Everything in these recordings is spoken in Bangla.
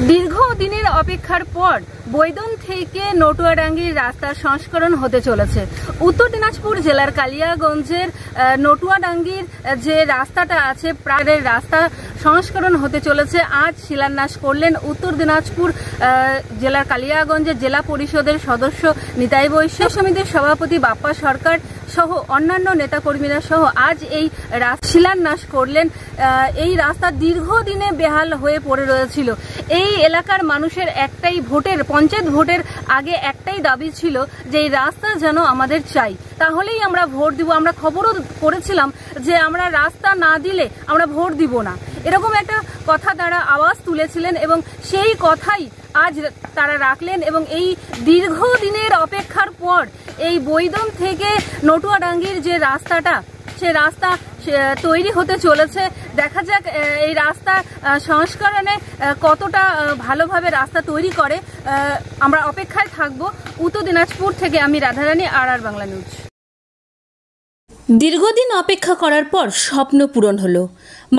দীর্ঘদিনের অপেক্ষার পর বৈদন থেকে নটুয়াডাঙ্গির রাস্তার সংস্করণ হতে চলেছে। উত্তর দিনাজপুর জেলার কালিয়াগঞ্জের নটুয়াডাঙ্গির যে রাস্তাটা আছে প্রায় রাস্তা সংস্করণ হতে চলেছে। আজ শিলান্যাস করলেন উত্তর দিনাজপুর জেলার কালিয়াগঞ্জের জেলা পরিষদের সদস্য নিতাই বৈশ্য, সমিতির সভাপতি বাপ্পা সরকার সহ অন্যান্য নেতাকর্মীরা সহ আজ এই শিলান্যাস করলেন। এই রাস্তা দীর্ঘদিনে বেহাল হয়ে পড়ে রয়েছিল। এই এলাকার মানুষের একটাই পঞ্চায়েত ভোটের আগে একটাই দাবি ছিল যে এই রাস্তা যেন আমাদের চাই, তাহলেই আমরা ভোট দিব। আমরা খবরও করেছিলাম যে আমরা রাস্তা না দিলে আমরা ভোট দিব না, এরকম একটা কথা তারা আওয়াজ তুলেছিলেন এবং সেই কথাই আজ তারা রাখলেন। এবং এই দীর্ঘদিনের অপেক্ষার পর এই বৈদন থেকে নটুয়াডাঙ্গির যে রাস্তাটা, সে রাস্তা তৈরি হতে চলেছে। দেখা যাক এই রাস্তা সংস্করণে কতটা ভালোভাবে রাস্তা তৈরি করে। আমরা অপেক্ষায় থাকবো। উত্তর দিনাজপুর থেকে আমি রাধারানী, আর বাংলা নিউজ। দীর্ঘদিন অপেক্ষা করার পর স্বপ্ন পূরণ হলো।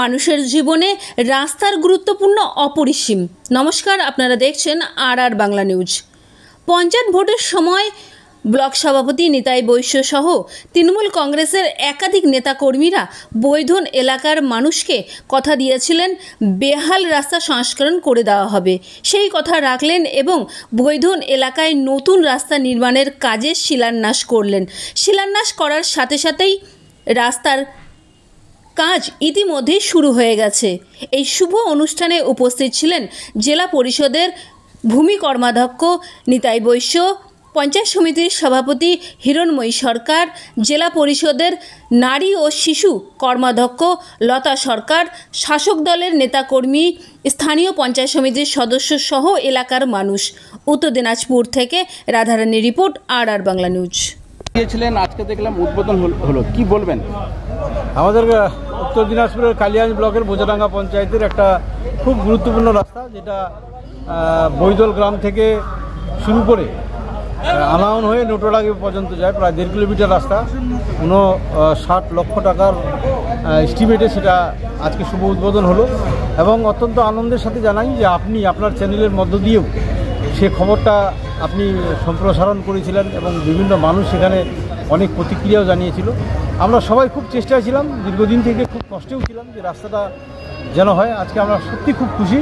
মানুষের জীবনে রাস্তার গুরুত্বপূর্ণ অপরিসীম। নমস্কার, আপনারা দেখছেন আর বাংলা নিউজ। পঞ্চায়েত ভোটের সময় ব্লক সভাপতি নিতাই বৈশ্য সহ তৃণমূল কংগ্রেসের একাধিক নেতাকর্মীরা বৈদন এলাকার মানুষকে কথা দিয়েছিলেন বেহাল রাস্তা সংস্করণ করে দেওয়া হবে। সেই কথা রাখলেন এবং বৈদন এলাকায় নতুন রাস্তা নির্মাণের কাজে শিলান্যাস করলেন। শিলান্যাস করার সাথে সাথেই রাস্তার কাজ ইতিমধ্যেই শুরু হয়ে গেছে। এই শুভ অনুষ্ঠানে উপস্থিত ছিলেন জেলা পরিষদের ভূমি কর্মাধ্যক্ষ নিতাই বৈশ্য, পঞ্চায়েত সমিতির সভাপতি হিরণময়ী সরকার, জেলা পরিষদের নারী ও শিশু কর্মাধ্যক্ষ লতা সরকার, শাসক দলের নেতাকর্মী, স্থানীয় পঞ্চায়েত সমিতির সদস্য সহ এলাকার মানুষ। উত্তর দিনাজপুর থেকে রাধারানী রিপোর্ট, আর বাংলা নিউজ। গিয়েছিলেন, আজকে দেখলাম উদ্বোধন হলো, কি বলবেন? আমাদের উত্তর দিনাজপুরের কালিয়াগঞ্জ ব্লকের বোঝাডাঙ্গা পঞ্চায়েতের একটা খুব গুরুত্বপূর্ণ রাস্তা, যেটা বৈদল গ্রাম থেকে শুরু করে আনাউন হয়ে নটুয়াডাঙ্গি পর্যন্ত যায়, প্রায় 1.5 কিলোমিটার রাস্তা। 59 লক্ষ টাকার এস্টিমেটে সেটা আজকে শুভ উদ্বোধন হলো। এবং অত্যন্ত আনন্দের সাথে জানাই যে আপনি আপনার চ্যানেলের মধ্য দিয়েও সে খবরটা আপনি সম্প্রসারণ করেছিলেন এবং বিভিন্ন মানুষ সেখানে অনেক প্রতিক্রিয়াও জানিয়েছিল। আমরা সবাই খুব চেষ্টায় ছিলাম, দীর্ঘদিন থেকে খুব কষ্টেও ছিলাম যে রাস্তাটা যেন হয়। আজকে আমরা সত্যি খুব খুশি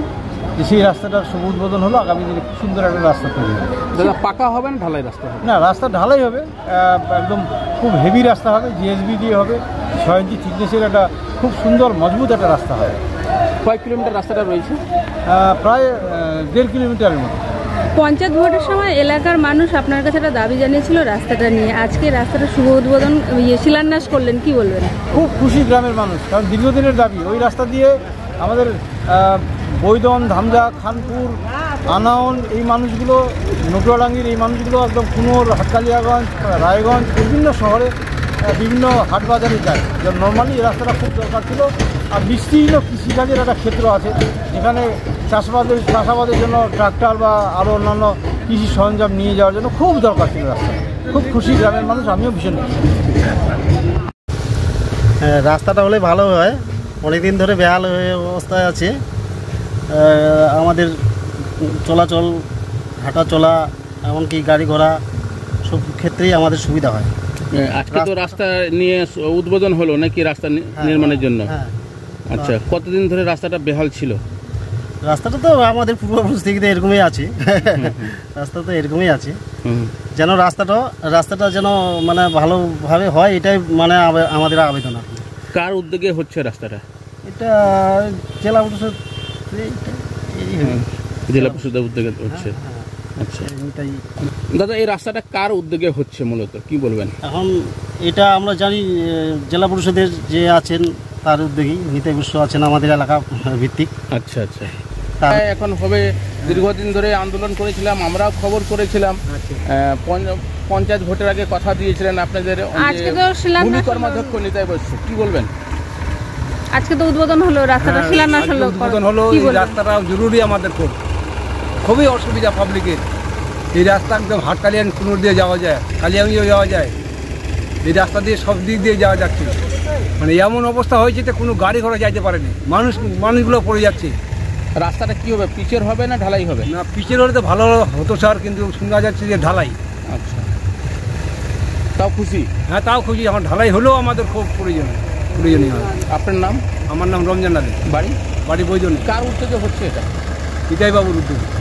যে সেই রাস্তাটার শুভ উদ্বোধন হলো। আগামী দিনে খুব সুন্দর একটা রাস্তা তৈরি হবে। দাদা, পাকা হবে না ঢালাই রাস্তা হবে? না, রাস্তা ঢালাই হবে, একদম খুব হেভি রাস্তা হবে, জিএসবি দিয়ে হবে, 6 ইঞ্চি থিকনেসের একটা খুব সুন্দর মজবুত একটা রাস্তা হবে। কয় কিলোমিটার রাস্তাটা রয়েছে? প্রায় 1.5 কিলোমিটারের মতো। পঞ্চায়েত ভোটের সময় এলাকার মানুষ আপনার কাছে একটা দাবি জানিয়েছিল রাস্তাটা নিয়ে, আজকে রাস্তাটা শুভ উদ্বোধন শিলান্যাস করলেন, কি বলবেন? খুব খুশি গ্রামের মানুষ, কারণ দীর্ঘদিনের দাবি। ওই রাস্তা দিয়ে আমাদের বৈদন, ধামজা, খানপুর, আনাউন, এই মানুষগুলো, নটুয়াডাঙ্গির এই মানুষগুলো একদম কুনোর, হাটকালিয়াগঞ্জ, রায়গঞ্জ, বিভিন্ন শহরে বিভিন্ন হাট বাজারে যায়। নর্মালি এই রাস্তাটা খুব দরকার ছিল। আর বিস্তীর্ণ কৃষিকাজের একটা ক্ষেত্র আছে, যেখানে চাষাবাদের জন্য ট্রাক্টর বা আরও অন্যান্য কৃষি সরঞ্জাম নিয়ে যাওয়ার জন্য খুব দরকার ছিল রাস্তা। খুব খুশি গ্রামের মানুষ, আমিও ভীষণ খুশি। রাস্তাটা হলে ভালো হয়। অনেকদিন ধরে বেহাল হয়ে অবস্থায় আছে। আমাদের চলাচল, হাঁটা চলা, এমনকি গাড়ি ঘোড়া সব ক্ষেত্রেই আমাদের সুবিধা হয়। আজকে তো রাস্তা নিয়ে উদ্বোধন হলো নাকি রাস্তা নির্মাণের জন্য? আচ্ছা, কতদিন ধরে রাস্তাটা বেহাল ছিল? রাস্তাটা তো আমাদের পূর্বপুরুষ থেকে এরকমই আছে। রাস্তা তো এরকমই আছে, যেন রাস্তাটা যেন মানে ভালোভাবে হয়, এটাই মানে আমাদের আবেদন। কার উদ্যোগে হচ্ছে রাস্তাটা? এটা জেলা পরিষদ, জেলা পরিষদের উদ্যোগে হচ্ছে। আচ্ছা দাদা, এই রাস্তাটা কার উদ্যোগে হচ্ছে মূলত, কি বলবেন? এখন এটা আমরা জানি জেলা পরিষদের যে আছেন তার উদ্যোগী নিতাই বৈশ্য আছেন, আমাদের এলাকা ভিত্তিক। আচ্ছা আচ্ছা, এখন হবে। দীর্ঘদিন ধরে আন্দোলন করেছিলাম, আমরাও খবর করেছিলাম। পঞ্চায়েত ভোটের আগে কথা দিয়েছিলেন আপনাদের ভূমি কর্মাধ্যক্ষ নিতাই বৈশ্য, কি বলবেন? আজকে তো উদ্বোধন হলো, রাস্তাটা শিলান্যাস হলো। এই রাস্তাটা জরুরি আমাদের, খুবই অসুবিধা পাবলিকের। এই রাস্তা একদম হাটকালিয়াগঞ্জ কুনোর দিয়ে যাওয়া যায়, কালিয়াগঞ্জেও যাওয়া যায়। এই রাস্তা দিয়ে সব দিক দিয়ে যাওয়া যাচ্ছে, মানে এমন অবস্থা হয়েছে যে কোনো গাড়ি ঘোড়া যাইতে পারেনি, মানুষগুলো পড়ে যাচ্ছে। রাস্তাটা কি হবে, পিচের হবে না ঢালাই হবে? না, পিচের হলে তো ভালো হতো স্যার, কিন্তু শোনা যাচ্ছে যে ঢালাই। আচ্ছা, তাও খুশি? হ্যাঁ, তাও খুশি। এখন ঢালাই হলেও আমাদের খুব প্রয়োজনীয়। আপনার নাম? আমার নাম রমজান আলী। বাড়ি? বাড়ি বৈজনী। কার উদ্যোগে হচ্ছে এটা? বিজয় বাবুর উদ্যোগে।